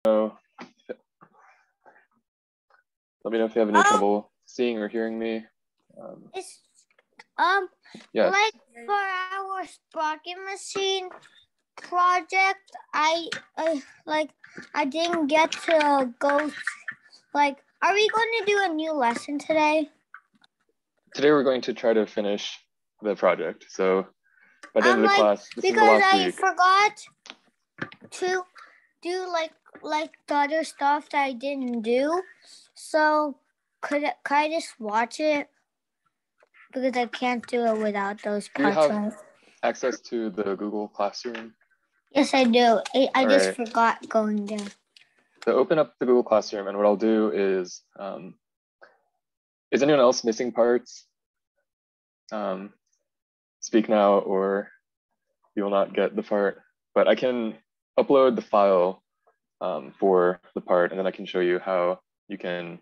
know. Let me know if you have any trouble seeing or hearing me. Yes. Like for our sprocket machine project, I didn't get to go. Like, are we going to do a new lesson today? Today we're going to try to finish the project. So by the end of the class, this is the last week. Because I forgot to do like the other stuff that I didn't do. So could I just watch it? Because I can't do it without those parts. Do you have access to the Google Classroom? Yes, I do. I just forgot going there. So open up the Google Classroom, and what I'll do is anyone else missing parts? Speak now, or you will not get the part. But I can upload the file for the part, and then I can show you how you can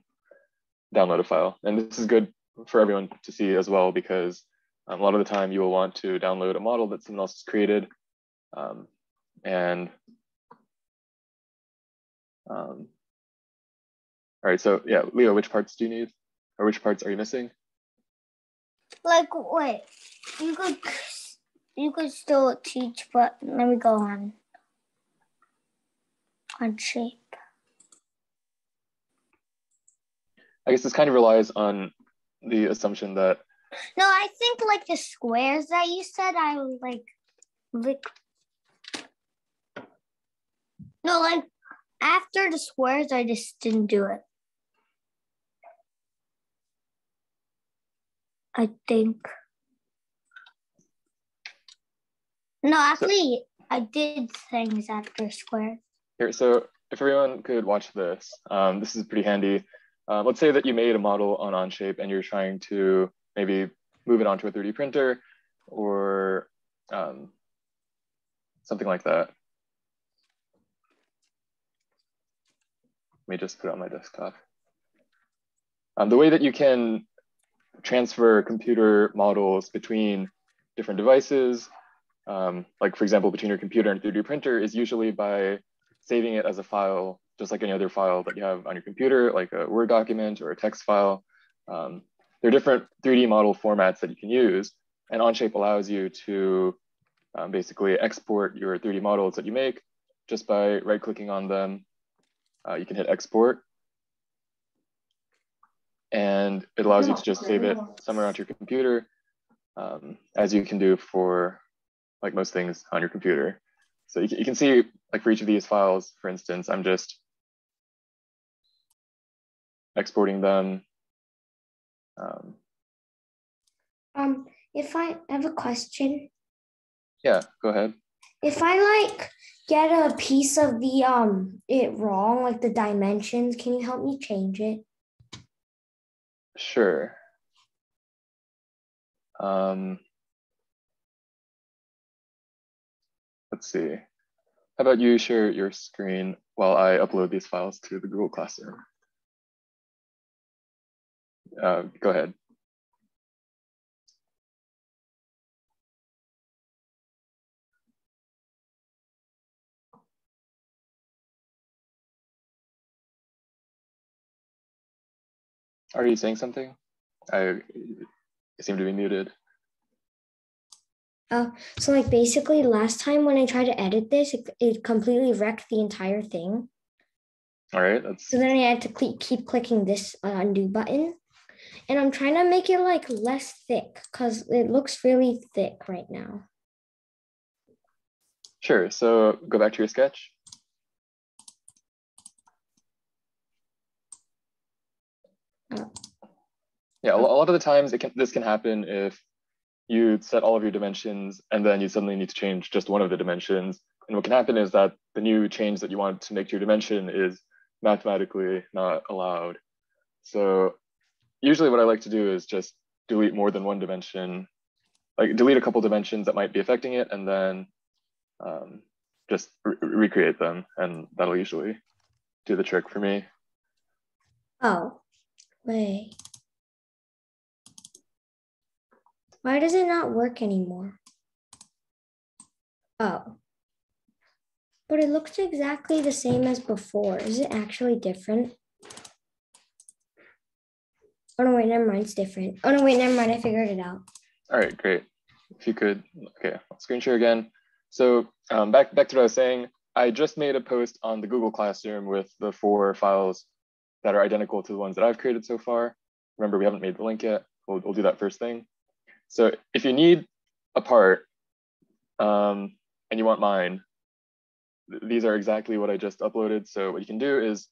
download a file. And this is good for everyone to see as well, because a lot of the time you will want to download a model that someone else has created. All right, so yeah, Leo, which parts do you need? Or which parts are you missing? Like, wait, you could still teach, but let me go on shape. I guess this kind of relies on the assumption that. No, I think like the squares that you said, I was like. No, like after the squares, I just didn't do it. I think. No, actually, I did things after squares. Here, so if everyone could watch this, this is pretty handy. Let's say that you made a model on Onshape and you're trying to maybe move it onto a 3D printer or something like that. Let me just put it on my desktop. The way that you can transfer computer models between different devices, like for example, between your computer and 3D printer, is usually by saving it as a file, just like any other file that you have on your computer, like a Word document or a text file. There are different 3D model formats that you can use, and Onshape allows you to basically export your 3D models that you make just by right-clicking on them. You can hit export, and it allows you to just save it somewhere onto your computer, as you can do for like most things on your computer. So you can see, like for each of these files, for instance, I'm just exporting them. If I have a question. Yeah, go ahead. If I like get a piece of the it wrong, like the dimensions, can you help me change it? Sure. Let's see. How about you share your screen while I upload these files to the Google Classroom? Go ahead. Are you saying something? I seem to be muted. So like basically last time when I tried to edit this, it completely wrecked the entire thing. All right. So then I had to keep clicking this undo button. And I'm trying to make it like less thick because it looks really thick right now. Sure, so go back to your sketch. Yeah, a lot of the times this can happen if you set all of your dimensions and then you suddenly need to change just one of the dimensions. And what can happen is that the new change that you want to make to your dimension is mathematically not allowed. So usually what I like to do is just delete more than one dimension, like delete a couple dimensions that might be affecting it, and then just recreate them. And that'll usually do the trick for me. Oh, wait. Why does it not work anymore? Oh. But it looks exactly the same as before. Is it actually different? Oh no, wait, never mind, it's different. Oh no, wait, never mind, I figured it out. All right, great. If you could, okay, I'll screen share again. So back to what I was saying, I just made a post on the Google Classroom with the 4 files that are identical to the ones that I've created so far. Remember, we haven't made the link yet. We'll do that first thing. So if you need a part and you want mine, these are exactly what I just uploaded. So what you can do is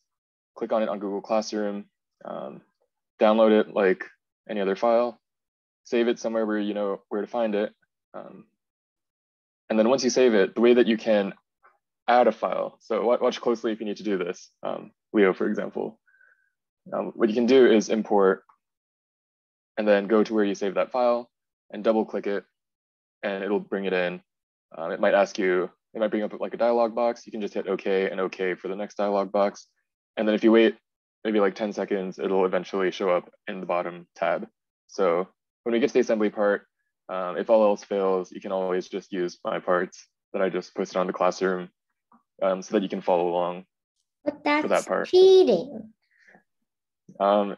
click on it on Google Classroom, download it like any other file, save it somewhere where you know where to find it. And then once you save it, the way that you can add a file, so watch closely if you need to do this, Leo, for example. What you can do is import and then go to where you save that file and double click it and it'll bring it in. It might ask you, it might bring up like a dialog box. You can just hit OK and OK for the next dialog box. And then if you wait maybe like 10 seconds, it'll eventually show up in the bottom tab. So when we get to the assembly part, if all else fails, you can always just use my parts that I just posted on the classroom so that you can follow along But that's for that part. cheating.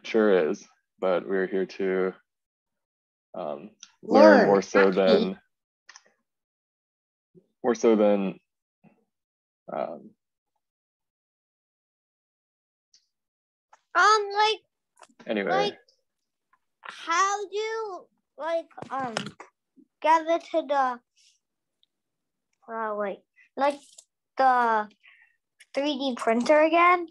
Sure is, but we're here to learn more so than Like anyway. like how do you like gather to the like the 3D printer again?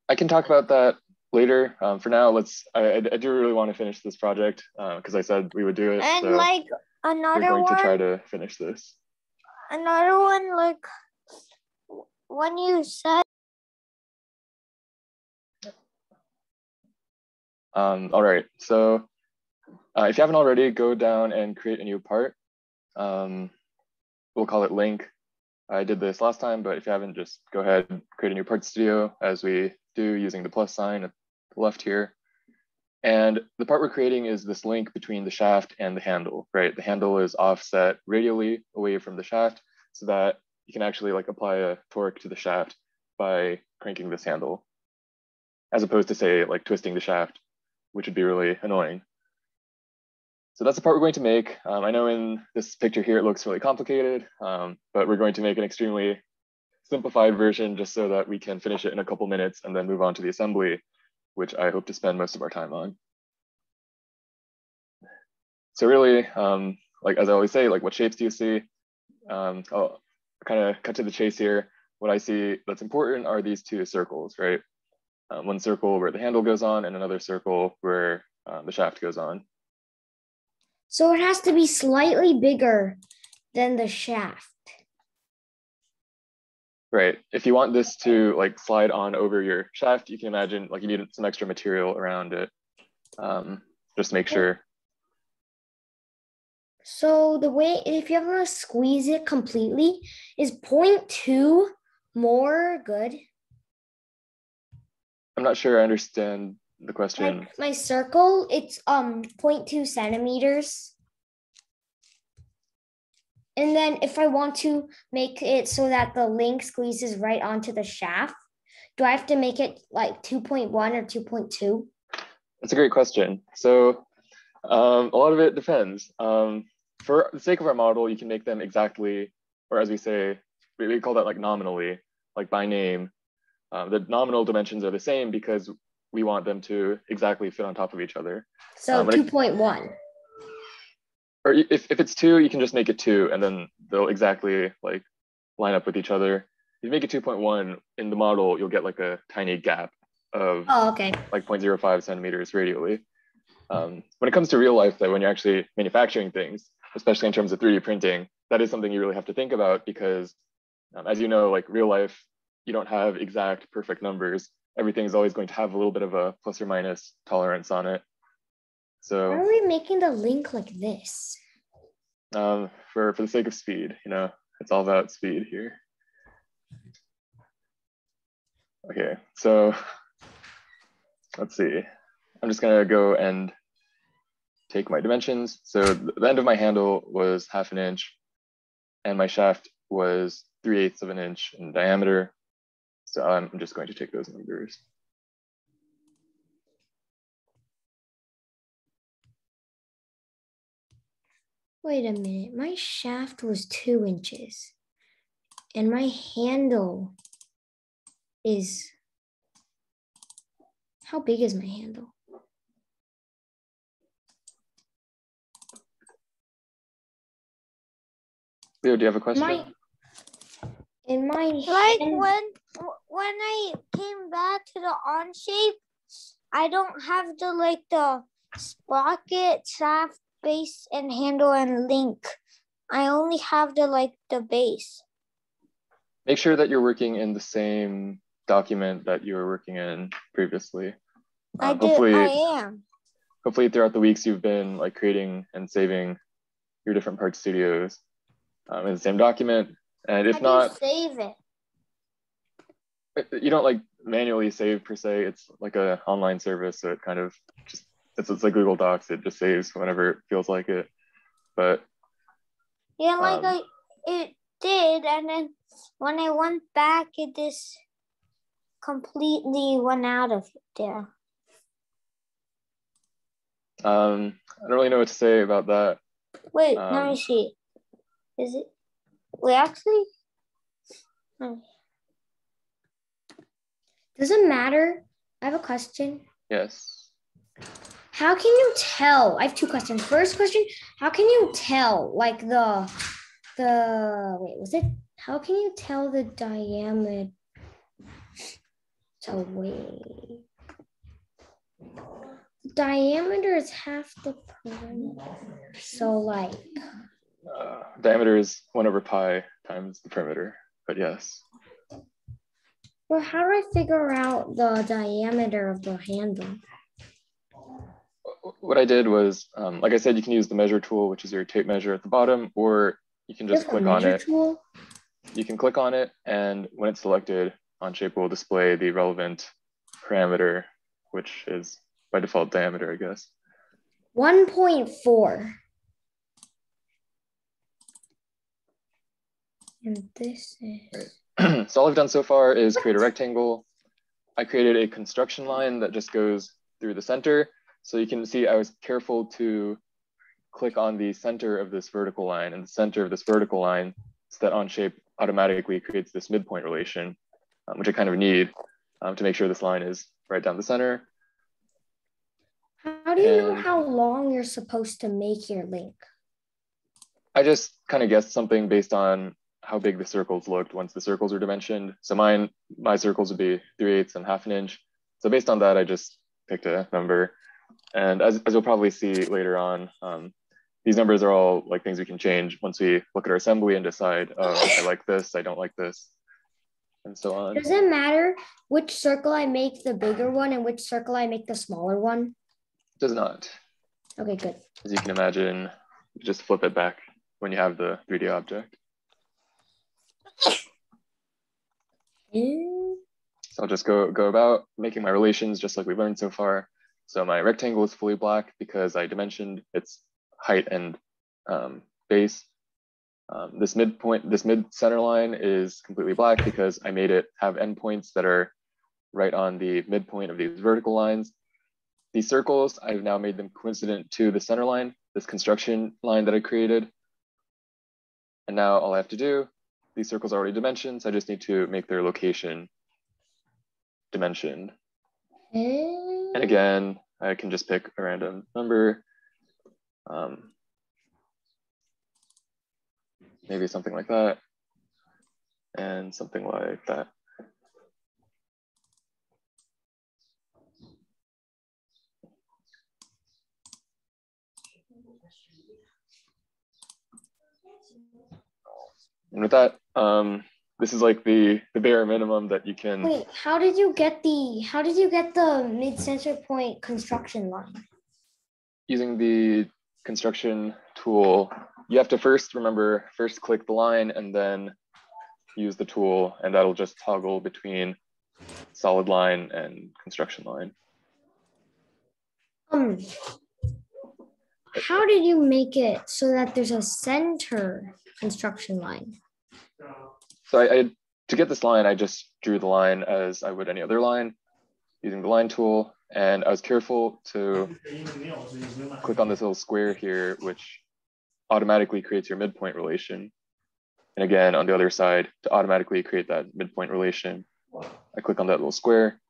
I can talk about that later. For now, I do really want to finish this project because I said we would do it. And so like another we're going one, to try to finish this. Another one, like when you said. All right, so if you haven't already, go down and create a new part. We'll call it link. I did this last time, but if you haven't, just go ahead and create a new part studio as we do using the plus sign at the left here. And the part we're creating is this link between the shaft and the handle, right? The handle is offset radially away from the shaft so that you can actually like apply a torque to the shaft by cranking this handle, as opposed to say like twisting the shaft, which would be really annoying. So that's the part we're going to make. I know in this picture here, it looks really complicated, but we're going to make an extremely simplified version just so that we can finish it in a couple minutes and then move on to the assembly, which I hope to spend most of our time on. So really, like as I always say, like what shapes do you see? I'll kind of cut to the chase here. What I see that's important are these 2 circles, right? One circle where the handle goes on and another circle where the shaft goes on. So it has to be slightly bigger than the shaft. Right. If you want this to like slide on over your shaft, you can imagine like you need some extra material around it. Just make sure. So the way, if you ever want to squeeze it completely, is 0.2 more good? I'm not sure I understand the question. Like my circle, it's 0.2 centimeters. And then if I want to make it so that the link squeezes right onto the shaft, do I have to make it like 2.1 or 2.2? That's a great question. So a lot of it depends. For the sake of our model, you can make them exactly, or as we say, we call that like nominally, like by name. The nominal dimensions are the same because we want them to exactly fit on top of each other. So 2.1. Or if it's 2, you can just make it 2 and then they'll exactly like line up with each other. If you make it 2.1 in the model, you'll get like a tiny gap of like 0.05 centimeters radially. When it comes to real life though, when you're actually manufacturing things, especially in terms of 3D printing, that is something you really have to think about because as you know, like real life, you don't have exact perfect numbers. Everything is always going to have a little bit of a plus or minus tolerance on it. So why are we making the link like this? For the sake of speed, you know, it's all about speed here. Okay, so let's see. I'm just gonna go and take my dimensions. So the end of my handle was 1/2 inch and my shaft was 3/8 of an inch in diameter. So I'm just going to take those numbers. Wait a minute, my shaft was 2 inches and my handle is, how big is my handle? Leo, do you have a question? Like when I came back to the Onshape, I don't have the sprocket, shaft, base, and handle and link. I only have the base. Make sure that you're working in the same document that you were working in previously. I am. Hopefully throughout the weeks you've been like creating and saving your different part studios in the same document. And if not, save it. You don't like manually save per se. It's like an online service, so it kind of just it's like Google Docs. It just saves whenever it feels like it. But yeah, it did, and then when I went back, it just completely went out of there. I don't really know what to say about that. Wait, let me see. Is it? Wait, actually. Does it matter? I have a question. Yes. How can you tell? I have 2 questions. First question, how can you tell like how can you tell the diameter? So wait. Diameter is half the perimeter. So like diameter is 1/pi times the perimeter, but yes. Well, how do I figure out the diameter of the handle? What I did was, like I said, you can use the measure tool, which is your tape measure at the bottom, or you can just click on it. Tool? You can click on it, and when it's selected, Onshape will display the relevant parameter, which is by default diameter, I guess. 1.4. And this is... Right. So all I've done so far is create a rectangle. I created a construction line that just goes through the center. So you can see I was careful to click on the center of this vertical line and the center of this vertical line so that Onshape automatically creates this midpoint relation, which I kind of need to make sure this line is right down the center. How do you know how long you're supposed to make your link? I just kind of guessed something based on how big the circles looked once the circles are dimensioned. So my circles would be 3/8 and 1/2 inch. So based on that, I just picked a number. And as you'll probably see later on, these numbers are all like things we can change once we look at our assembly and decide, oh, I like this, I don't like this, and so on. Does it matter which circle I make the bigger one and which circle I make the smaller one? It does not. Okay, good. As you can imagine, you just flip it back when you have the 3D object. So I'll just go about making my relations just like we learned so far. So my rectangle is fully black because I dimensioned its height and base. This mid center line is completely black because I made it have endpoints that are right on the midpoint of these vertical lines. These circles, I've now made them coincident to the center line, this construction line that I created. And now all I have to do, these circles are already dimensioned, so I just need to make their location dimensioned. And again, I can just pick a random number. Maybe something like that, and something like that. And with that, this is like the bare minimum that you can. Wait, how did you get the mid-center point construction line? Using the construction tool, you have to first click the line and then use the tool, and that'll just toggle between solid line and construction line. How did you make it so that there's a center construction line? So to get this line, I just drew the line as I would any other line using the line tool. And I was careful to click on this little square here, which automatically creates your midpoint relation. And again, on the other side, to automatically create that midpoint relation, I click on that little square,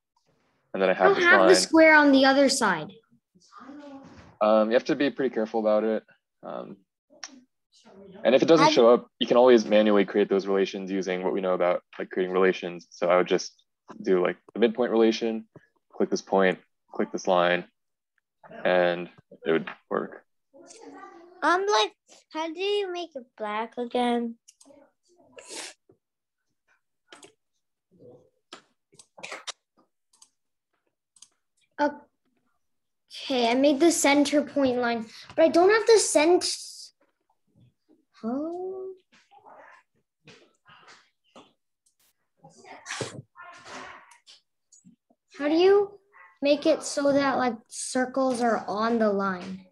and then I have this line. the square on the other side. You have to be pretty careful about it. And if it doesn't show up, you can always manually create those relations using what we know about like creating relations. So I would just do like the midpoint relation, click this point, click this line, and it would work. Like, how do you make it black again? Okay, I made the center point line, but I don't have the center. Oh. How do you make it so that like circles are on the line?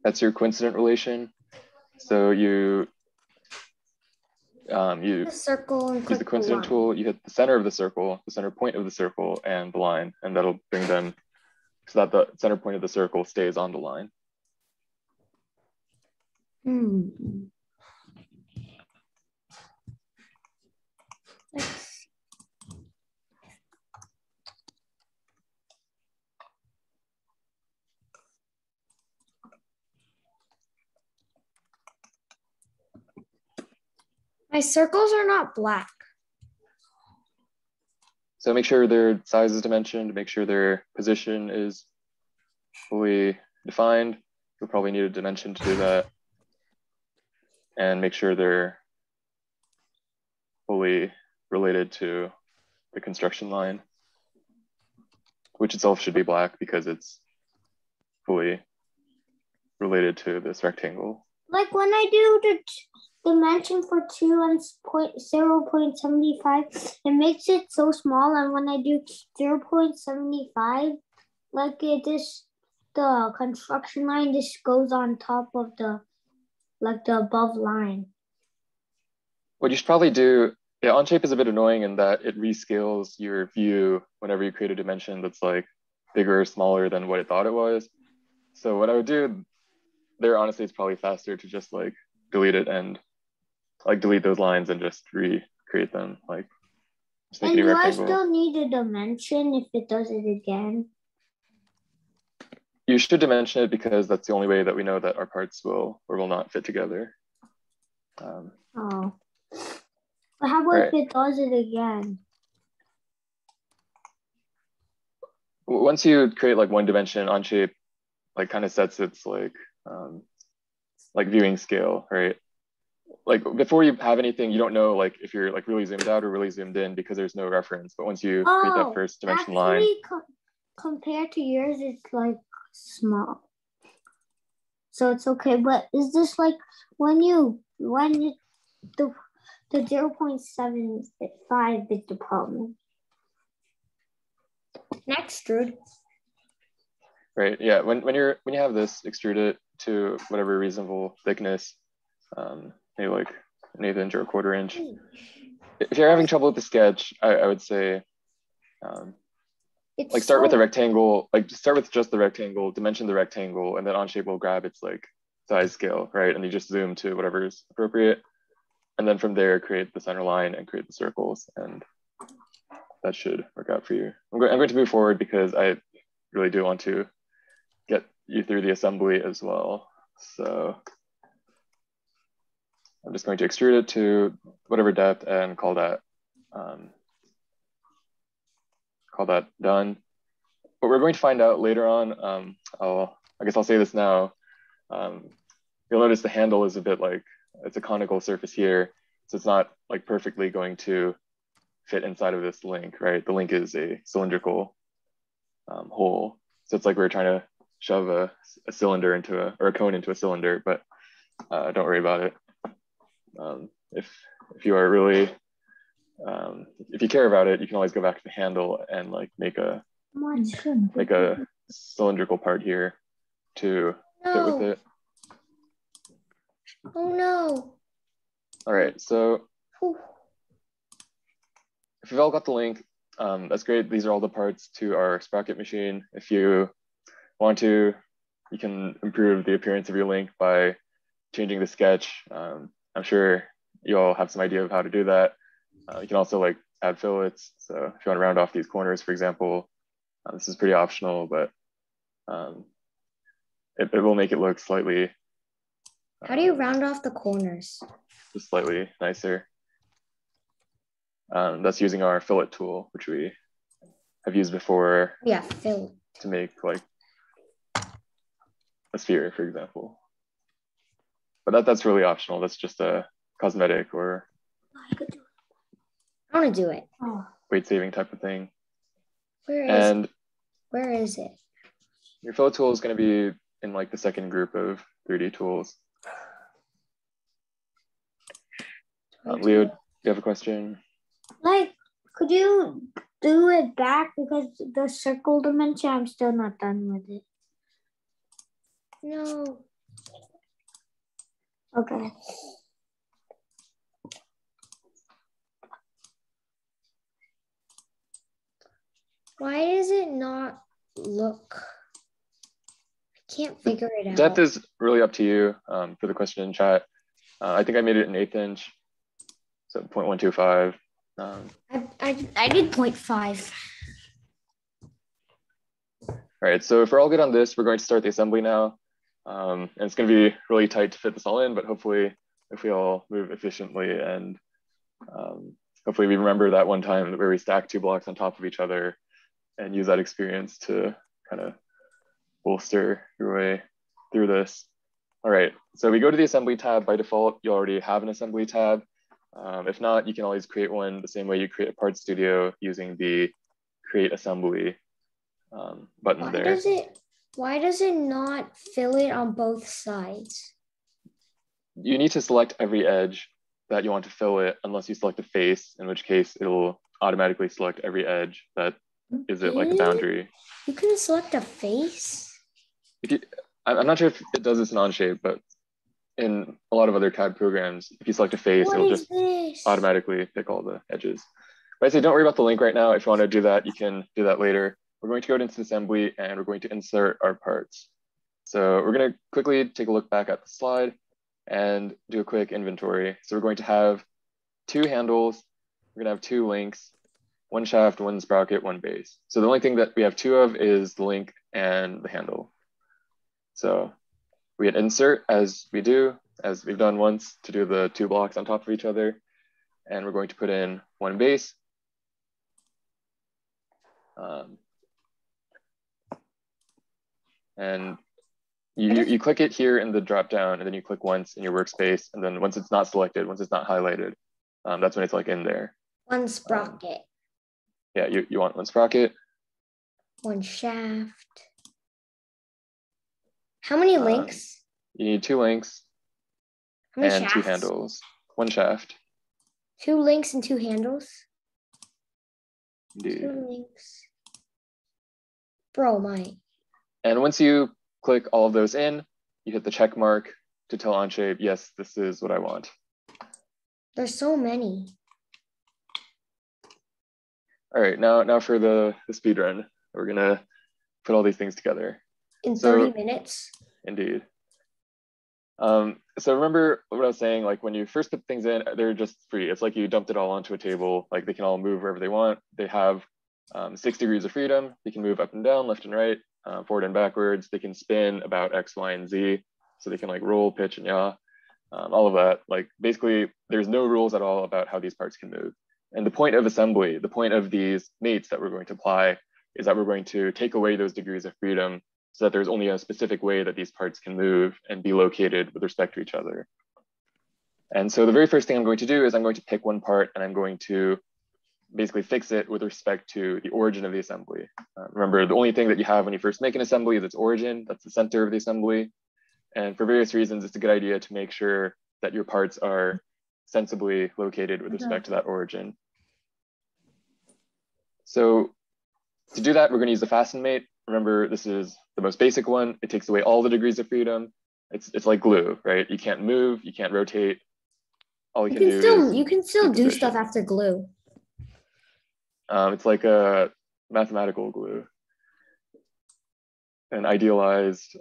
That's your coincident relation. So you the circle and use the coincident tool, you hit the center of the circle, the center point of the circle, and the line, and that'll bring them so that the center point of the circle stays on the line. My circles are not black. So make sure their size is dimensioned, make sure their position is fully defined. You'll probably need a dimension to do that. And make sure they're fully related to the construction line, which itself should be black because it's fully related to this rectangle. Like when I do the dimension for 2 and 0.75, it makes it so small. And when I do 0.75, like it just, the construction line just goes on top of the, like the above line. What you should probably do, yeah, Onshape is a bit annoying in that it rescales your view whenever you create a dimension that's like bigger or smaller than what it thought it was. So what I would do there, honestly, it's probably faster to just like delete it and like delete those lines and just recreate them. Like, just make and a new do rectangle. I still need a dimension if it does it again? You should dimension it because that's the only way that we know that our parts will or will not fit together. Oh. But how about if it does it again? Once you create like one dimension, Onshape like kind of sets its like viewing scale, right? Like before you have anything, you don't know like if you're like really zoomed out or really zoomed in because there's no reference. But once you create that first dimension line, compared to yours, it's like small, so it's okay. But is this like when the 0.75 is the problem? Next, extrude. Right. Yeah. When you have this, extrude it to whatever reasonable thickness, maybe like an 1/8 inch or a 1/4 inch. If you're having trouble with the sketch, I would say, like start with a rectangle. Like start with just the rectangle, dimension the rectangle, and then Onshape will grab its like size scale, right? And you just zoom to whatever is appropriate, and then from there create the center line and create the circles, and that should work out for you. I'm going to move forward because I really do want to get you through the assembly as well. So I'm just going to extrude it to whatever depth and call that done. What we're going to find out later on, I guess I'll say this now. You'll notice the handle is a bit like, it's a conical surface here. So it's not like perfectly going to fit inside of this link, right? The link is a cylindrical hole. So it's like we're trying to shove a cylinder into a cone into a cylinder, but don't worry about it. If you are really, if you care about it, you can always go back to the handle and like make a cylindrical part here to fit with it. Oh no. All right, so if you've all got the link, that's great. These are all the parts to our sprocket machine. If you want to, you can improve the appearance of your link by changing the sketch. I'm sure you all have some idea of how to do that. You can also like add fillets. So if you want to round off these corners, for example, this is pretty optional, but it will make it look slightly. How do you round off the corners? Just slightly nicer. That's using our fillet tool, which we have used before. Yeah, fillet. To make like a sphere, for example. But that's really optional. That's just a cosmetic or I want to do it. weight saving type of thing. Where is it? Your fillet tool is going to be in like the second group of 3D tools. Leo, do you have a question? Like, could you do it back, because the circle dimension, I'm still not done with it. No. Okay. Why does it not look? I can't figure it out. Depth is really up to you for the question in chat. I think I made it an 1/8 inch, so 0.125. I did 0.5. All right, so if we're all good on this, we're going to start the assembly now. And it's going to be really tight to fit this all in, but hopefully if we all move efficiently and hopefully we remember that one time where we stacked 2 blocks on top of each other and use that experience to kind of bolster your way through this. All right, so we go to the assembly tab. By default, you already have an assembly tab. If not, you can always create one the same way you create a part studio using the create assembly button there. Why does it not fill it on both sides? You need to select every edge that you want to fill it unless you select a face, in which case it'll automatically select every edge that is it like a boundary. You can select a face? I'm not sure if it does this in Onshape, but in a lot of other CAD programs, if you select a face, it'll just automatically pick all the edges. But I say don't worry about the link right now. If you want to do that, you can do that later. We're going to go into assembly and we're going to insert our parts. So we're going to quickly take a look back at the slide and do a quick inventory. So we're going to have 2 handles. We're going to have 2 links, 1 shaft, 1 sprocket, 1 base. So the only thing that we have 2 of is the link and the handle. So we hit insert as we've done once to do the 2 blocks on top of each other. And we're going to put in 1 base. And you click it here in the drop down, and then you click once in your workspace. And then once it's not selected, once it's not highlighted, that's when it's like in there. 1 sprocket. Yeah, you want 1 sprocket. 1 shaft. How many links? You need 2 links. How many and shafts? 2 handles. 1 shaft. 2 links and 2 handles? Indeed. 2 links. Bro, Mike. And once you click all of those in, you hit the check mark to tell Onshape, yes, this is what I want. There's so many. All right, now for the speed run. We're gonna put all these things together. In 30 minutes? Indeed. So remember what I was saying, like when you first put things in, they're just free. It's like you dumped it all onto a table, like they can all move wherever they want. They have 6 degrees of freedom. They can move up and down, left and right, forward and backwards. They can spin about X, Y, and Z. So they can like roll, pitch, and yaw, all of that. Like basically there's no rules at all about how these parts can move. And the point of assembly, the point of these mates that we're going to apply is that we're going to take away those degrees of freedom so that there's only a specific way that these parts can move and be located with respect to each other. And so the very first thing I'm going to do is I'm going to pick 1 part and I'm going to basically fix it with respect to the origin of the assembly. Remember, the only thing that you have when you first make an assembly is its origin. That's the center of the assembly. And for various reasons, it's a good idea to make sure that your parts are sensibly located with respect to that origin. So to do that, we're going to use the Fasten Mate. Remember, this is the most basic one. It takes away all the degrees of freedom. It's like glue, right? You can't move, you can't rotate. All you can do is you can still do stuff after glue. It's like a mathematical glue, an idealized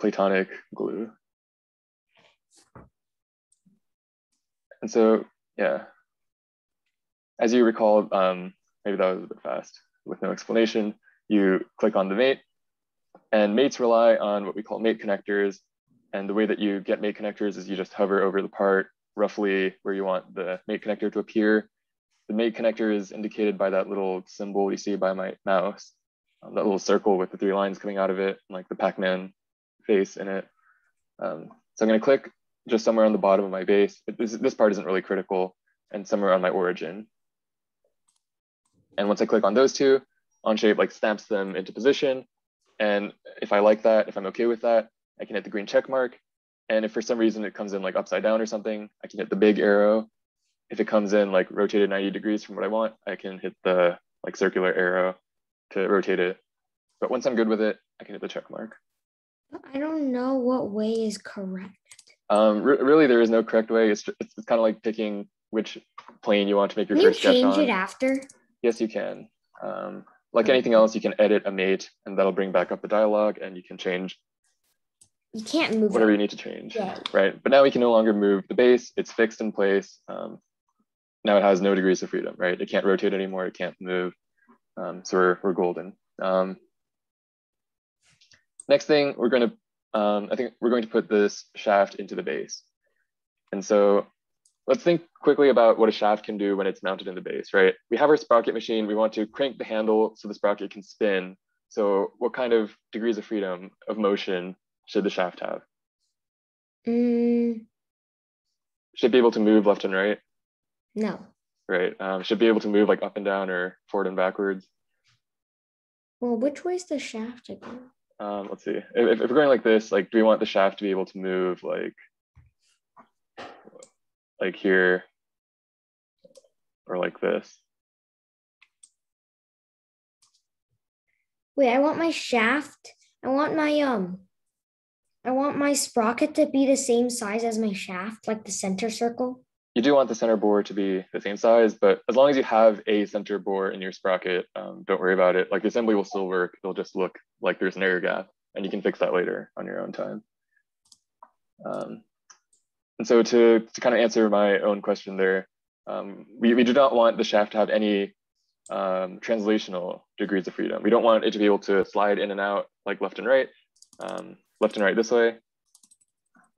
Platonic glue. And so, yeah, as you recall, maybe that was a bit fast with no explanation, you click on the mate, and mates rely on what we call mate connectors. And the way that you get mate connectors is you just hover over the part roughly where you want the mate connector to appear. The mate connector is indicated by that little symbol you see by my mouse, that little circle with the 3 lines coming out of it, like the Pac-Man face in it. So I'm going to click just somewhere on the bottom of my base. This part isn't really critical, and somewhere on my origin. And once I click on those two, Onshape like snaps them into position. And if I like that, if I'm okay with that, I can hit the green check mark. And if for some reason it comes in like upside down or something, I can hit the big arrow. If it comes in like rotated 90 degrees from what I want, I can hit the like circular arrow to rotate it. But once I'm good with it, I can hit the check mark. I don't know what way is correct. Really, there is no correct way. It's kind of like picking which plane you want to make your first sketch on. Can you change it after? Yes, you can. Like anything else, you can edit a mate, and that'll bring back up the dialogue, and you can change. You can't move whatever it. You need to change, yeah. Right? But now we can no longer move the base. It's fixed in place. Now it has no degrees of freedom, right? It can't rotate anymore. It can't move. So we're golden. Next thing, we're going to, I think we're going to put this shaft into the base. And so let's think quickly about what a shaft can do when it's mounted in the base, right? We have our sprocket machine. We want to crank the handle so the sprocket can spin. So what kind of degrees of freedom of motion should the shaft have? Should it be able to move left and right? No. Right. Should it be able to move like up and down or forward and backwards? Well, which way is the shaft to go? Let's see. If we're going like this, like, do we want the shaft to be able to move like here or like this? Wait, I want my shaft. I want my sprocket to be the same size as my shaft, like the center circle. You do want the center bore to be the same size, but as long as you have a center bore in your sprocket, don't worry about it. Like the assembly will still work. It'll just look like there's an air gap, and you can fix that later on your own time. And so to kind of answer my own question there, we do not want the shaft to have any translational degrees of freedom. We don't want it to be able to slide in and out like left and right this way,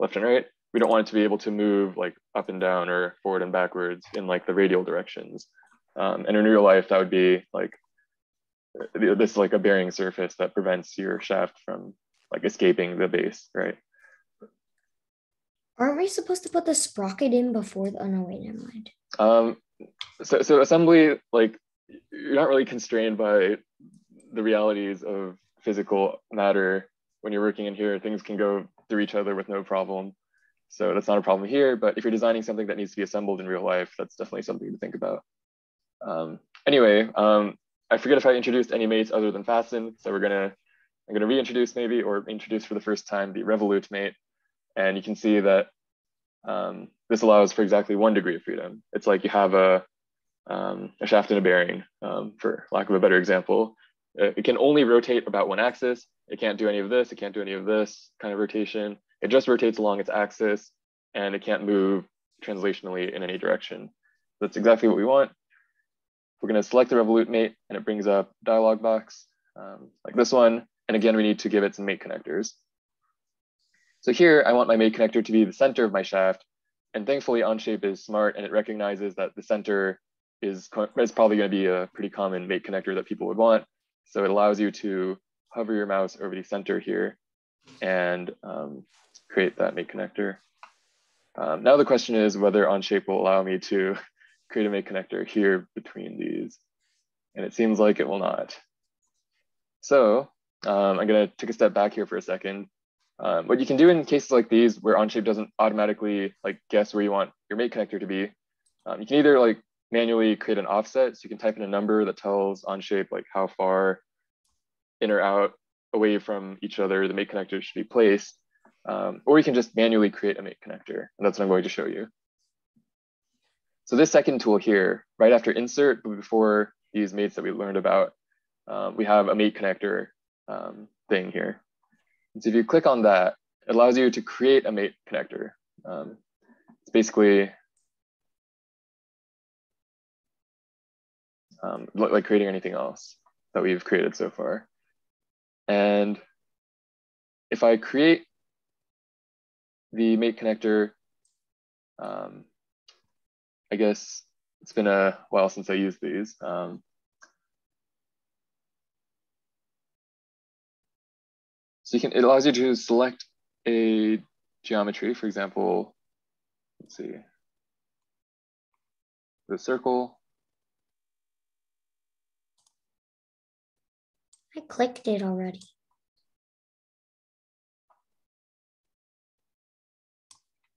left and right. We don't want it to be able to move like up and down or forward and backwards in like the radial directions. And in real life, that would be like this is like a bearing surface that prevents your shaft from like escaping the base, right? Aren't we supposed to put the sprocket in before the, oh no, wait, never mind. So assembly, like you're not really constrained by the realities of physical matter. When you're working in here, things can go through each other with no problem. So that's not a problem here, but if you're designing something that needs to be assembled in real life, that's definitely something to think about. Anyway, I forget if I introduced any mates other than Fasten. So I'm gonna reintroduce maybe, or introduce for the first time, the Revolut Mate. And you can see that this allows for exactly 1 degree of freedom. It's like you have a shaft and a bearing, for lack of a better example. It can only rotate about 1 axis. It can't do any of this. It can't do any of this kind of rotation. It just rotates along its axis, and it can't move translationally in any direction. That's exactly what we want. We're going to select the Revolut Mate, and it brings up a dialog box like this one. And again, we need to give it some mate connectors. So here, I want my mate connector to be the center of my shaft. And thankfully, Onshape is smart, and it recognizes that the center is probably going to be a pretty common mate connector that people would want. So it allows you to hover your mouse over the center here and create that mate connector. Now the question is whether Onshape will allow me to create a mate connector here between these. And it seems like it will not. So I'm going to take a step back here for a second. What you can do in cases like these where Onshape doesn't automatically like guess where you want your mate connector to be, you can either like manually create an offset. So you can type in a number that tells Onshape like how far in or out away from each other the mate connector should be placed. Or you can just manually create a mate connector. And that's what I'm going to show you. So this second tool here, right after insert, but before these mates that we learned about, we have a mate connector thing here. And so if you click on that, it allows you to create a mate connector. It's basically like creating anything else that we've created so far. And if I create the mate connector, I guess it's been a while since I used these. So it allows you to select a geometry, for example, let's see, the circle. I clicked it already.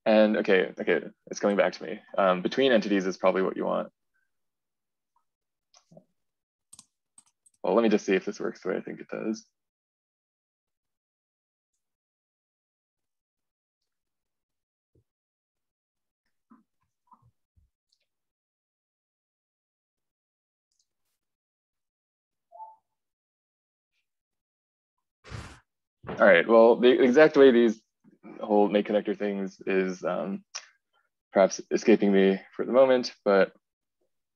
And okay, it's coming back to me. Between entities is probably what you want. Well, let me just see if this works the way I think it does. All right, well, the exact way these whole mate connector things is perhaps escaping me for the moment, but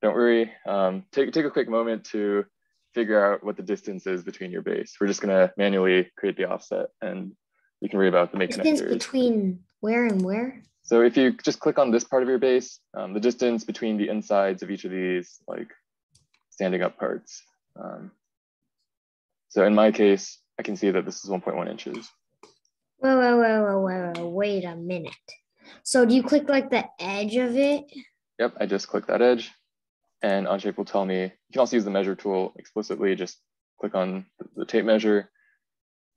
don't worry. Take a quick moment to figure out what the distance is between your base. We're just gonna manually create the offset, and you can read about the mate connectors. Distance between where and where? So if you just click on this part of your base, the distance between the insides of each of these like standing up parts. So in my case, I can see that this is 1.1 inches. Whoa, wait a minute. So do you click like the edge of it? Yep, I just click that edge, and Onshape will tell me. You can also use the measure tool explicitly. Just click on the tape measure,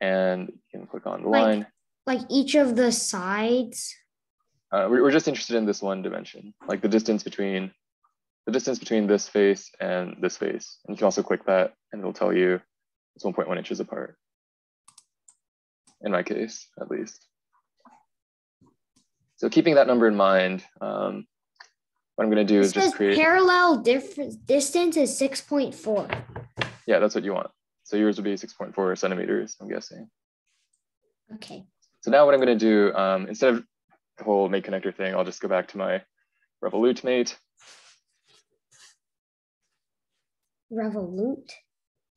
and you can click on the line. Like each of the sides? We're just interested in this one dimension, like the distance between this face and this face. And you can also click that, and it'll tell you it's 1.1 inches apart. In my case, at least. So keeping that number in mind, what I'm going to do is just create parallel distance is 6.4. Yeah, that's what you want. So yours would be 6.4 centimeters, I'm guessing. Okay. So now what I'm going to do, instead of the whole mate connector thing, I'll just go back to my Revolut Mate. Revolut?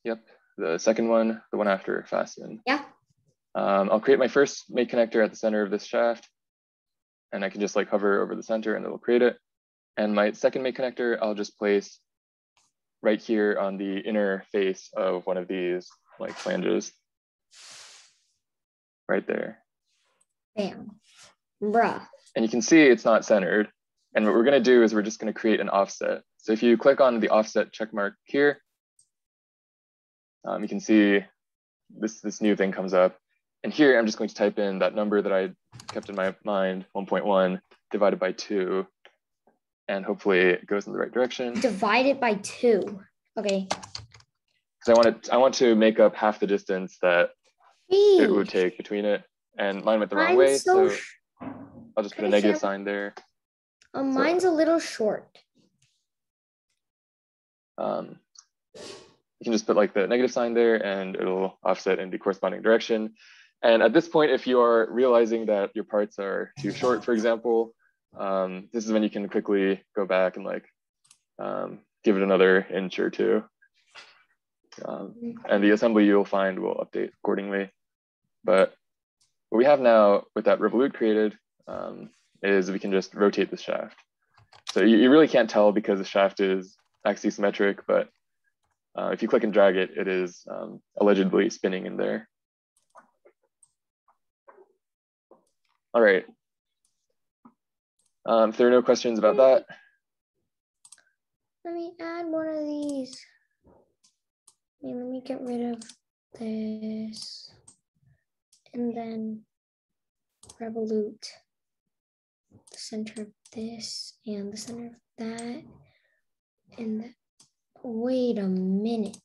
Yep, the second one, the one after Fasten. Yeah. I'll create my first mate connector at the center of this shaft, and I can just like hover over the center and it'll create it. And my second mate connector, I'll just place right here on the inner face of one of these like flanges. Right there. Bam. Bruh. And you can see it's not centered. And what we're going to do is we're just going to create an offset. So if you click on the offset check mark here, you can see this new thing comes up. And here I'm just going to type in that number that I kept in my mind, 1.1 divided by 2. And hopefully it goes in the right direction. Divided by 2. Okay. So I want to make up half the distance that it would take between it. And mine went the wrong way. So I'll just put a negative sign there. Mine's a little short. You can just put like the negative sign there and it'll offset in the corresponding direction. And at this point, if you are realizing that your parts are too short, for example, this is when you can quickly go back and like give it another inch or two. And the assembly you'll find will update accordingly. But what we have now with that Revolut created is we can just rotate the shaft. So you really can't tell because the shaft is axisymmetric, but if you click and drag it, it is allegedly spinning in there. All right. If there are no questions about that. Let me add one of these. Let me get rid of this. And then Revolut, the center of this and the center of that. And that. Wait a minute.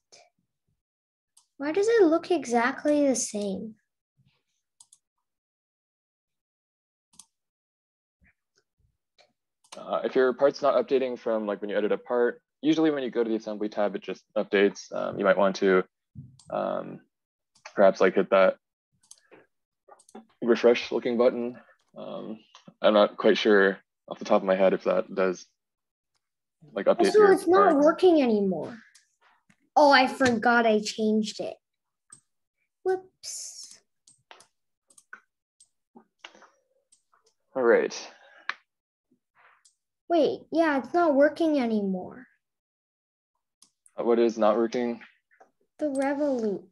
Why does it look exactly the same? If your part's not updating from like when you edit a part, usually when you go to the assembly tab, it just updates. You might want to perhaps like hit that refresh looking button. I'm not quite sure off the top of my head if that does like update Also, your it's not parts. working anymore. Oh, I forgot I changed it. Whoops. All right. Wait, yeah, it's not working anymore. What is not working? The Revolut.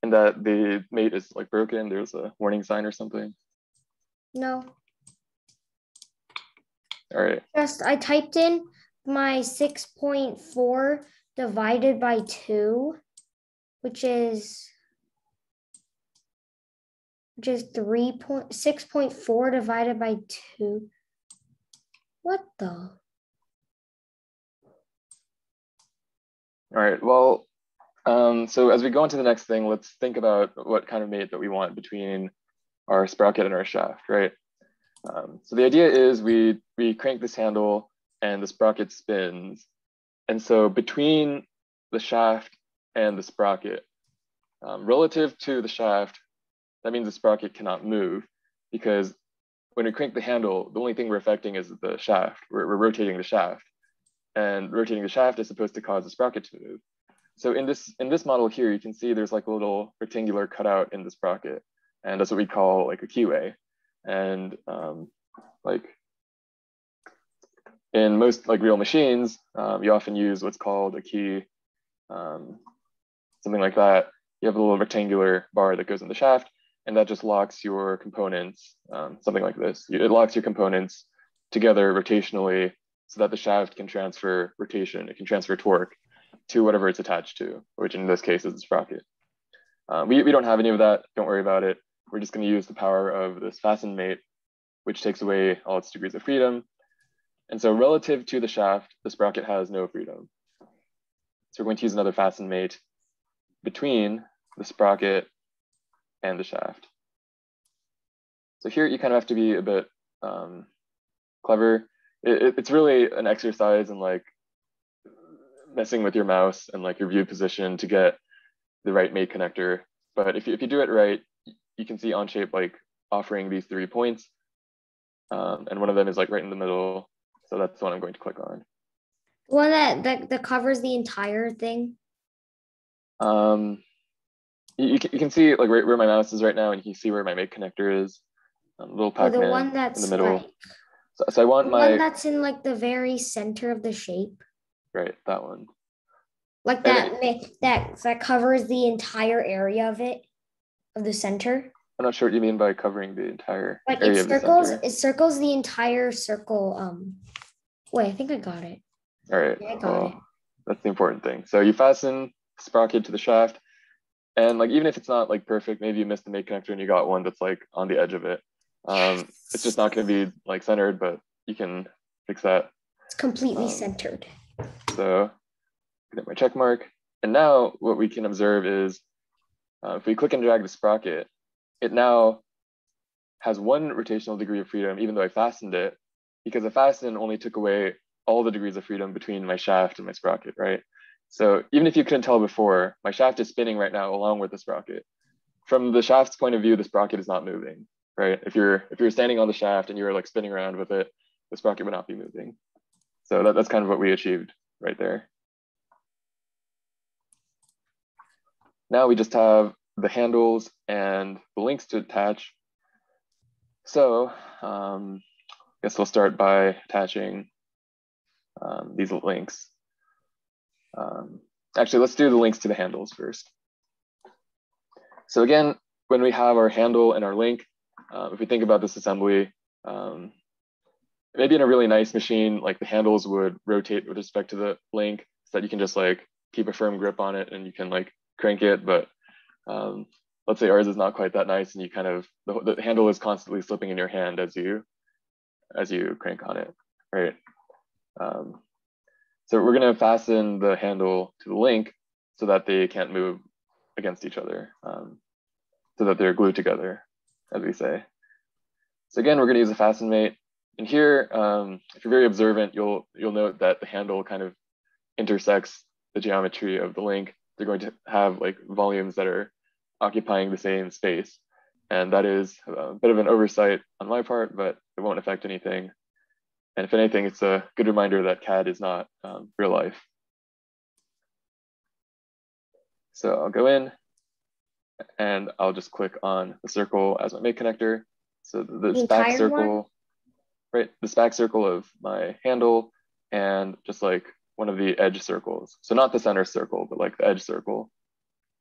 And that the mate is like broken, there's a warning sign or something. No. All right. Just I typed in my 6.4 divided by 2, which is 6.4 divided by 2. What the? All right, well, so as we go into the next thing, let's think about what kind of mate that we want between our sprocket and our shaft, right? So the idea is we crank this handle and the sprocket spins. And so between the shaft and the sprocket, relative to the shaft, that means the sprocket cannot move, because when we crank the handle, the only thing we're affecting is the shaft. We're rotating the shaft, and rotating the shaft is supposed to cause the sprocket to move. So in this model here, you can see there's like a little rectangular cutout in the sprocket, and that's what we call like a keyway. And like in most like real machines, you often use what's called a key, something like that. You have a little rectangular bar that goes in the shaft, and that just locks your components, something like this. It locks your components together rotationally so that the shaft can transfer rotation, it can transfer torque to whatever it's attached to, which in this case is the sprocket. We don't have any of that, don't worry about it. We're just gonna use the power of this Fasten Mate, which takes away all its degrees of freedom. And so relative to the shaft, the sprocket has no freedom. So we're going to use another Fasten Mate between the sprocket and the shaft. So here you kind of have to be a bit clever. It's really an exercise in like messing with your mouse and like your view position to get the right mate connector. But if you do it right, you can see Onshape like offering these 3 points. And one of them is like right in the middle. So that's the one I'm going to click on. One that covers the entire thing. You can see like where my mouse is right now, and you can see where my mate connector is. Little Pac-Man the one that's in the middle. like, so I want the my one that's in like the very center of the shape. Right, that one. Like that covers the entire area of it, of the center. I'm not sure what you mean by covering the entire Like area of the center. It circles the entire circle. Wait, I think I got it. All right, Yeah, I got it. That's the important thing. So you fasten the sprocket to the shaft, and like even if it's not like perfect, maybe you missed the mate connector and you got one that's like on the edge of it. It's just not going to be like centered, but you can fix that. It's completely centered. So get my check mark. And now what we can observe is if we click and drag the sprocket, it now has 1 rotational degree of freedom, even though I fastened it, because the fasten only took away all the degrees of freedom between my shaft and my sprocket, right? So even if you couldn't tell before, my shaft is spinning right now along with the sprocket. From the shaft's point of view, the sprocket is not moving, right? If you're standing on the shaft and you're like spinning around with it, the sprocket would not be moving. So that's kind of what we achieved right there. Now we just have the handles and the links to attach. So I guess we'll start by attaching these links. Actually, let's do the links to the handles first. So again, when we have our handle and our link, if we think about this assembly, maybe in a really nice machine, like the handles would rotate with respect to the link so that you can just like keep a firm grip on it and you can like crank it. But let's say ours is not quite that nice and you kind of, the handle is constantly slipping in your hand as you crank on it, right? So we're going to fasten the handle to the link so that they can't move against each other, so that they're glued together, as we say. So again, we're going to use a Fasten Mate And here, if you're very observant, you'll note that the handle kind of intersects the geometry of the link. They're going to have like volumes that are occupying the same space. And that is a bit of an oversight on my part, but it won't affect anything. And if anything, it's a good reminder that CAD is not real life. So I'll go in and I'll just click on the circle as my mate connector. So the back circle, right? This back circle of my handle and just like one of the edge circles. So not the center circle, but like the edge circle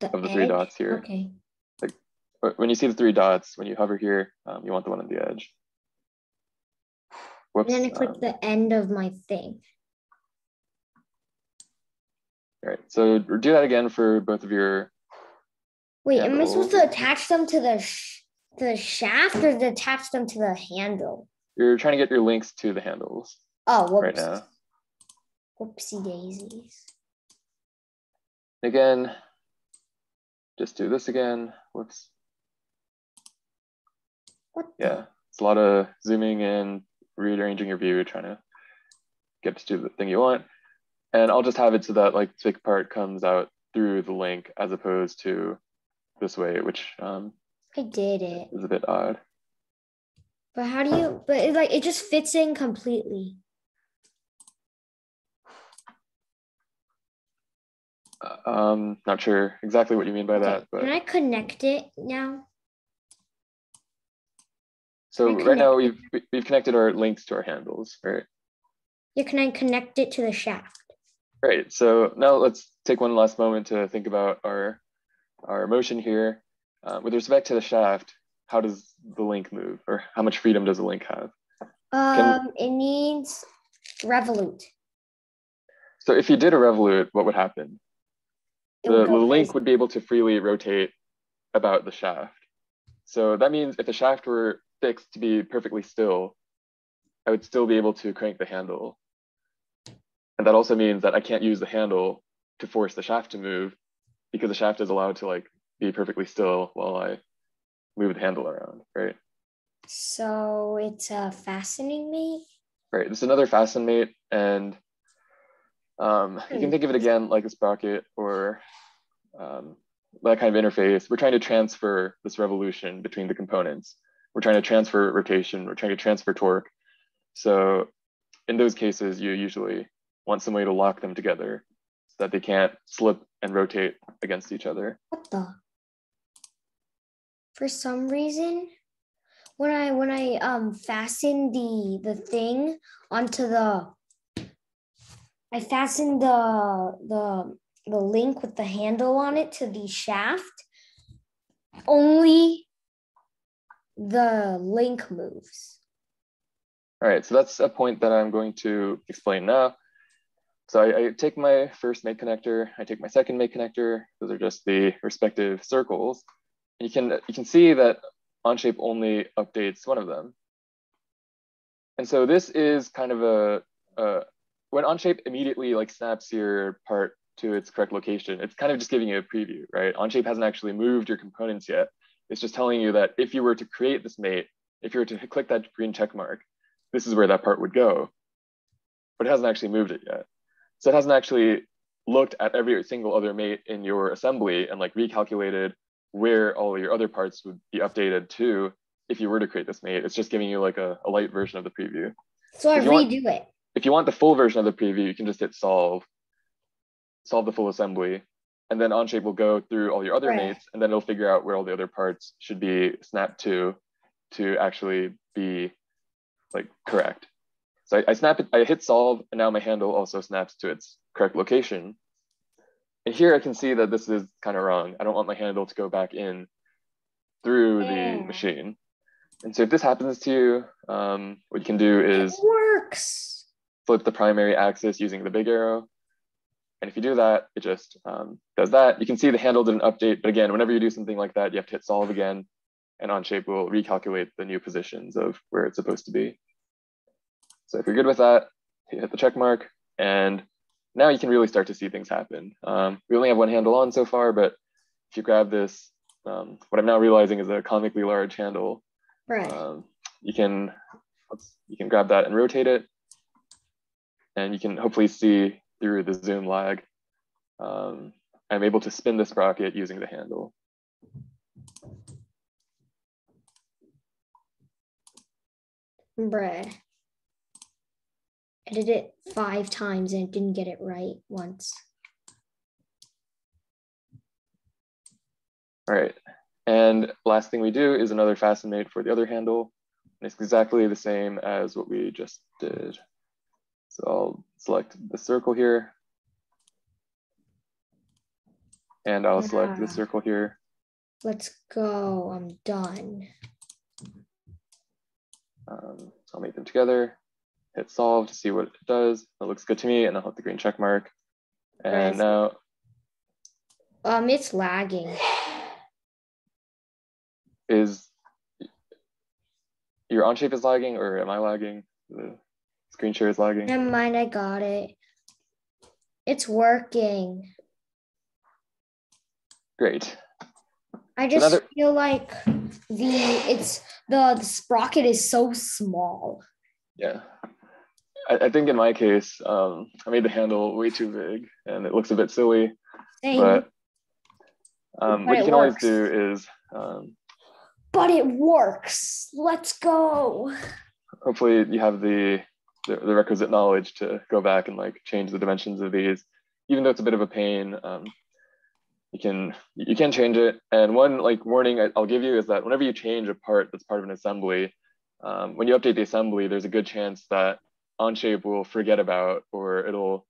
of the three dots here. Okay. Like when you see the three dots, when you hover here, you want the one on the edge. Whoops. And then I click the end of my thing. All right, so do that again for both of your Wait, handles. am I supposed to attach them to the shaft or to attach them to the handle? You're trying to get your links to the handles. Oh, whoops. Right now. Whoopsie daisies. Again, just do this again. Whoops. What? Yeah, it's a lot of zooming in, rearranging your view, trying to get to do the thing you want. And I'll just have it so that like the thick part comes out through the link as opposed to this way, which I did it. is a bit odd. But how do you, but it just fits in completely. Not sure exactly what you mean by that, but Can I connect it now? so right now we've connected our links to our handles, right? Yeah, can I connect it to the shaft? Right, so now let's take one last moment to think about our motion here. With respect to the shaft, how does the link move, or how much freedom does the link have? It needs Revolut. So if you did a Revolut, what would happen? The link would be able to freely rotate about the shaft. So that means if the shaft were fixed to be perfectly still, I would still be able to crank the handle. And that also means that I can't use the handle to force the shaft to move because the shaft is allowed to like be perfectly still while I move the handle around, right? So it's a fastening mate? Right, this is another Fasten Mate, and you can think of it again like a sprocket or that kind of interface. We're trying to transfer this revolution between the components. We're trying to transfer rotation, we're trying to transfer torque. So in those cases, you usually want some way to lock them together so that they can't slip and rotate against each other. What the? For some reason, when I fasten the thing onto I fastened the link with the handle on it to the shaft, only the link moves. All right, so that's a point that I'm going to explain now. So I take my first mate connector, I take my second mate connector. Those are just the respective circles. And you can see that Onshape only updates one of them. And so this is kind of when Onshape immediately like snaps your part to its correct location, it's kind of just giving you a preview, right? Onshape hasn't actually moved your components yet. It's just telling you that if you were to create this mate, if you were to click that green check mark, this is where that part would go, but it hasn't actually moved it yet. So it hasn't actually looked at every single other mate in your assembly and like recalculated where all your other parts would be updated to if you were to create this mate. It's just giving you like a light version of the preview. So I redo it. If you want the full version of the preview, you can just hit solve the full assembly, and then Onshape will go through all your other mates, and then it'll figure out where all the other parts should be snapped to actually be like correct. So I snap it, I hit solve, and now my handle also snaps to its correct location. And here I can see that this is kind of wrong. I don't want my handle to go back in through the machine. And so if this happens to you, what you can do is flip the primary axis using the big arrow. And if you do that, it just does that. You can see the handle didn't update, but again, whenever you do something like that, you have to hit solve again, and Onshape will recalculate the new positions of where it's supposed to be. So if you're good with that, you hit the check mark, and now you can really start to see things happen. We only have one handle on so far, but if you grab this, what I'm now realizing is a comically large handle, you can you can grab that and rotate it. And you can hopefully see through the zoom lag. I'm able to spin the sprocket using the handle. Bruh. I did it 5 times and didn't get it right once. All right, and last thing we do is another Fasten Mate for the other handle. And it's exactly the same as what we just did. So I'll select the circle here. And I'll select the circle here. Let's go, I'm done. I'll make them together, hit solve to see what it does. It looks good to me, and I'll hit the green check mark. And now, it's lagging. Is your Onshape is lagging, or am I lagging? The screen share is lagging. Never mind, I got it. It's working. Great. I just feel like the sprocket is so small. Yeah. I think in my case, I made the handle way too big and it looks a bit silly. Same. But what you can always do is but it works. Let's go. Hopefully you have the requisite knowledge to go back and like change the dimensions of these. Even though it's a bit of a pain, you can change it. And one like warning I'll give you is that whenever you change a part that's part of an assembly, when you update the assembly, there's a good chance that Onshape will forget about, or it'll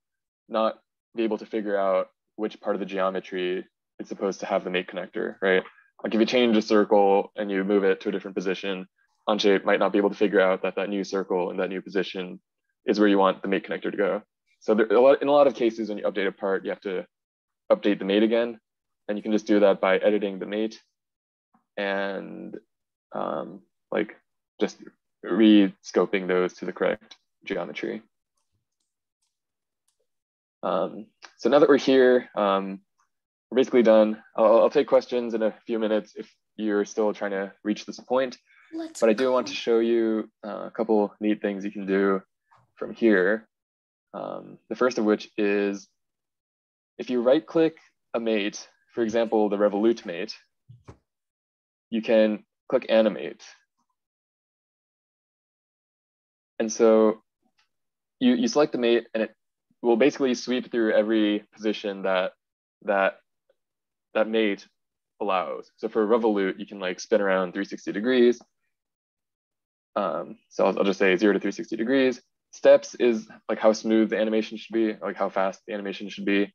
not be able to figure out which part of the geometry it's supposed to have the mate connector, right? Like if you change a circle and you move it to a different position, Onshape might not be able to figure out that that new circle in that new position is where you want the mate connector to go. So in a lot of cases, when you update a part, you have to update the mate again. And you can just do that by editing the mate and like just re-scoping those to the correct geometry. So now that we're here, we're basically done. I'll take questions in a few minutes if you're still trying to reach this point. But I do want to show you a couple neat things you can do from here. The first of which is if you right-click a mate, for example, the Revolut Mate, you can click Animate. And so you select the mate and it will basically sweep through every position that mate allows. So for Revolut, you can like spin around 360 degrees. So I'll just say 0 to 360 degrees. Steps is like how smooth the animation should be, like how fast the animation should be.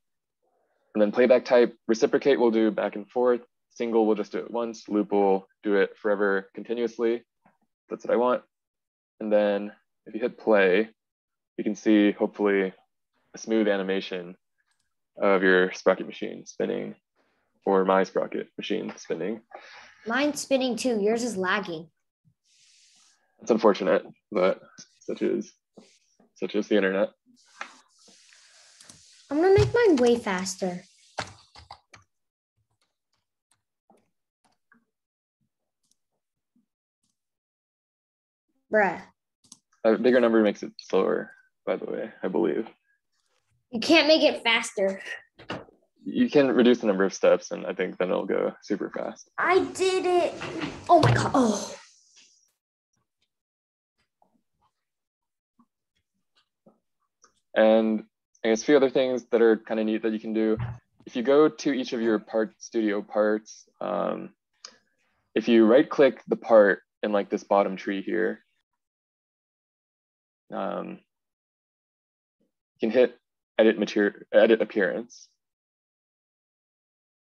And then playback type, reciprocate will do back and forth. Single will just do it once. Loop will do it forever continuously. That's what I want. And then if you hit play, you can see hopefully a smooth animation of your sprocket machine spinning, or my sprocket machine spinning. Mine's spinning too. Yours is lagging. It's unfortunate, but such is the internet. I'm gonna make mine way faster. Bruh. A bigger number makes it slower, by the way, I believe. You can't make it faster. You can reduce the number of steps, and I think then it'll go super fast. I did it. Oh my God. Oh. And I guess a few other things that are kind of neat that you can do. If you go to each of your studio parts, if you right click the part in like this bottom tree here, you can hit edit appearance.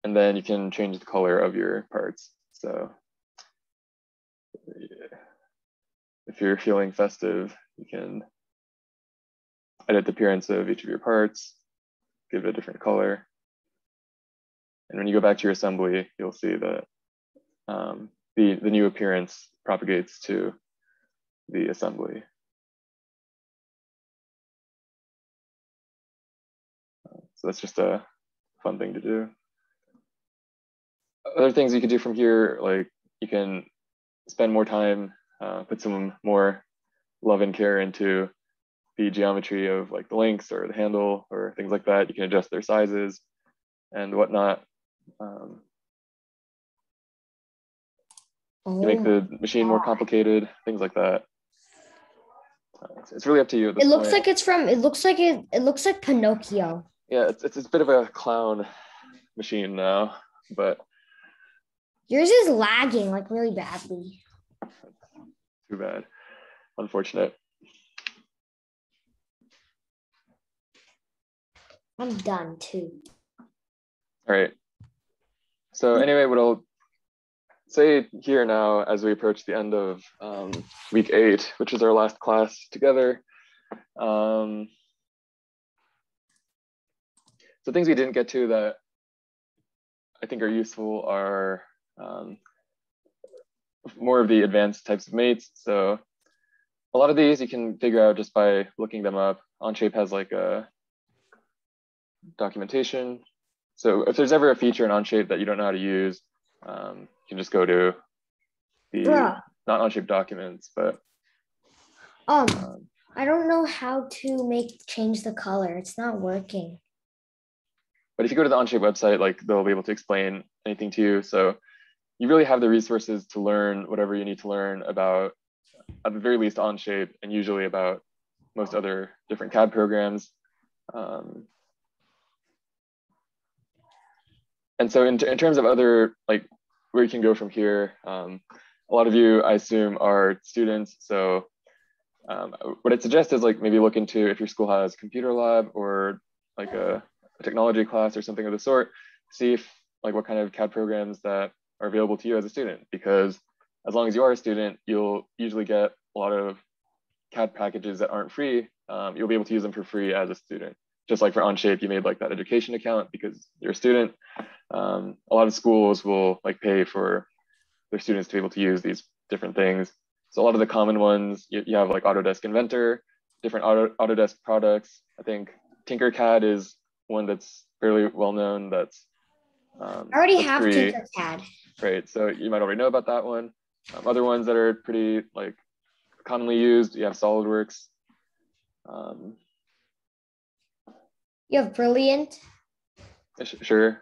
And then you can change the color of your parts. So if you're feeling festive, you can edit the appearance of each of your parts, give it a different color. And when you go back to your assembly, you'll see that the new appearance propagates to the assembly. So that's just a fun thing to do. Other things you could do from here, like you can spend more time, put some more love and care into the geometry of like the links or the handle or things like that. You can adjust their sizes and whatnot. You make the machine more complicated, things like that. It's really up to you at this It looks point. like it's from. It looks like Pinocchio. Yeah, it's a bit of a clown machine now, but Yours is lagging like really badly. too bad. Unfortunate. I'm done too. All right. So anyway, what I'll say here now as we approach the end of week 8, which is our last class together. So things we didn't get to that I think are useful are more of the advanced types of mates. So a lot of these you can figure out just by looking them up. Onshape has like a documentation. So if there's ever a feature in Onshape that you don't know how to use, you can just go to the not Onshape documents, but I don't know how to change the color. It's not working. But if you go to the Onshape website, like they'll be able to explain anything to you. So you really have the resources to learn whatever you need to learn about, at the very least, Onshape, and usually about most other different CAD programs. And so in terms of other, like where you can go from here, a lot of you, I assume, are students. So what I'd suggest is like maybe look into if your school has a computer lab or like a technology class or something of the sort, see if like what kind of CAD programs that are available to you as a student, because as long as you are a student, you'll usually get a lot of CAD packages that aren't free. You'll be able to use them for free as a student. Just like for Onshape, you made like that education account because you're a student. A lot of schools will like pay for their students to be able to use these different things. So a lot of the common ones, you have like Autodesk Inventor, different Autodesk products. I think Tinkercad is one that's fairly well known. That's I already have free. Tinkercad. Right, so you might already know about that one. Other ones that are pretty like commonly used, you have SolidWorks. You have Brilliant. Sure.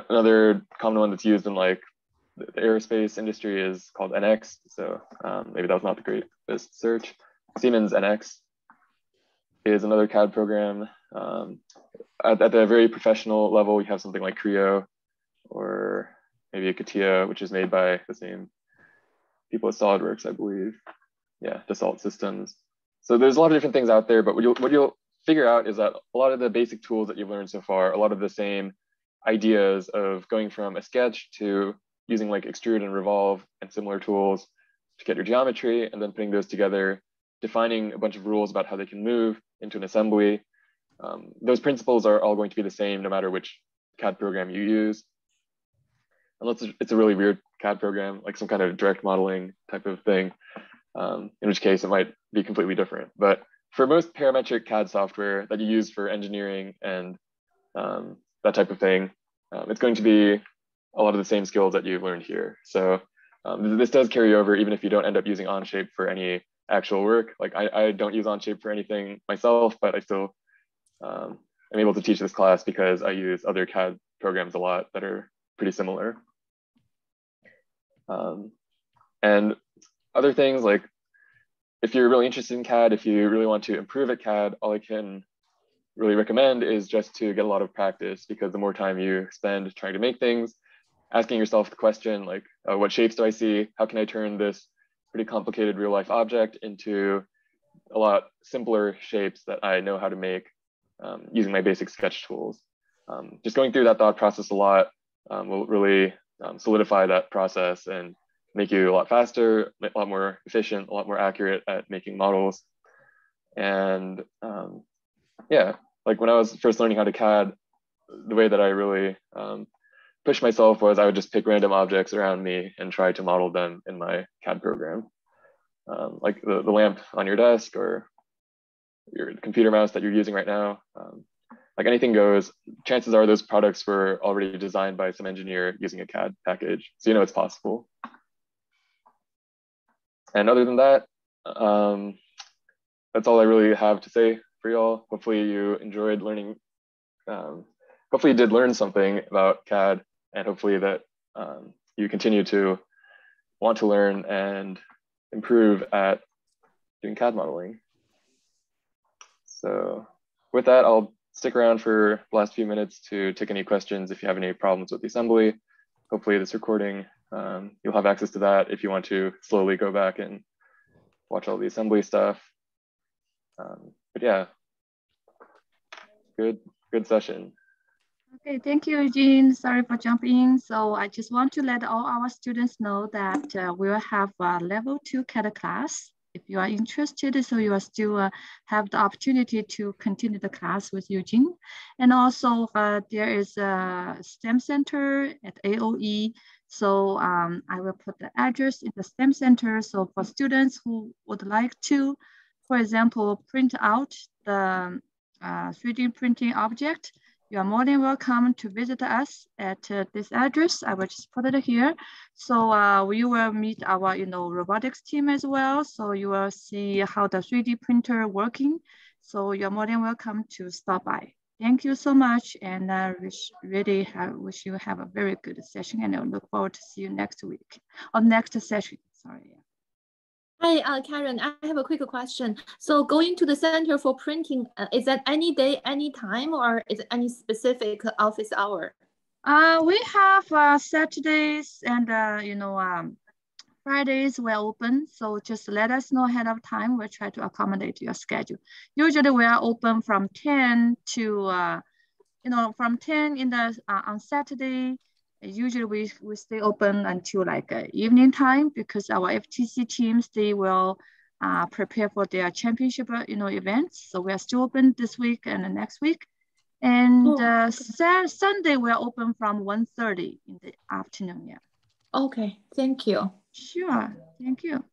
Another common one that's used in like the aerospace industry is called NX. So maybe that was not the greatest search. Siemens Nx is another CAD program. At the very professional level, you have something like Creo or maybe a CATIA, which is made by the same people at SolidWorks, I believe. Yeah, Dassault Systems. So there's a lot of different things out there, but what you'll figure out is that a lot of the basic tools that you've learned so far, a lot of the same ideas of going from a sketch to using like extrude and revolve and similar tools to get your geometry, and then putting those together, defining a bunch of rules about how they can move into an assembly. Those principles are all going to be the same no matter which CAD program you use. Unless it's a really weird CAD program, like some kind of direct modeling type of thing, in which case it might be completely different. But for most parametric CAD software that you use for engineering and that type of thing, it's going to be a lot of the same skills that you've learned here. So this does carry over even if you don't end up using Onshape for any actual work. Like I don't use Onshape for anything myself, but I still am able to teach this class because I use other CAD programs a lot that are pretty similar. And other things like if you're really interested in CAD, if you really want to improve at CAD, all I can really recommend is just to get a lot of practice, because the more time you spend trying to make things, asking yourself the question like, what shapes do I see? How can I turn this pretty complicated real life object into a lot simpler shapes that I know how to make using my basic sketch tools? Just going through that thought process a lot will really solidify that process and make you a lot faster, a lot more efficient, a lot more accurate at making models. And yeah, like when I was first learning how to CAD, the way that I really pushed myself was I would just pick random objects around me and try to model them in my CAD program. Like the lamp on your desk or your computer mouse that you're using right now. Like anything goes. Chances are those products were already designed by some engineer using a CAD package. So you know it's possible. And other than that, that's all I really have to say for y'all. Hopefully you enjoyed learning. Hopefully you did learn something about CAD, and hopefully that you continue to want to learn and improve at doing CAD modeling. So with that, I'll stick around for the last few minutes to take any questions if you have any problems with the assembly. Hopefully this recording, you'll have access to that if you want to slowly go back and watch all the assembly stuff. But yeah, good session. Okay, thank you, Eugene. Sorry for jumping in. So I just want to let all our students know that we'll have a level 2 CAD class. If you are interested, so you will still have the opportunity to continue the class with Eugene. And also there is a STEM center at AOE. So I will put the address in the STEM center. So for students who would like to, for example, print out the 3D printing object, you are more than welcome to visit us at this address. I will just put it here. So we will meet our, robotics team as well. So you will see how the 3D printer working. So you're more than welcome to stop by. Thank you so much, and I wish you have a very good session, and I look forward to see you next week or next session. Sorry. Hi, Karen, I have a quick question. So going to the center for printing, is that any day, any time, or is it any specific office hour? We have Saturdays and, Fridays we're open. So just let us know ahead of time. We'll try to accommodate your schedule. Usually we are open from 10 to, from 10 in the on Saturday. Usually we stay open until like evening time, because our FTC teams, they will prepare for their championship, events. So we are still open this week and the next week. And Sunday we're open from 1:30 in the afternoon. Yeah. Okay, thank you. Sure, thank you.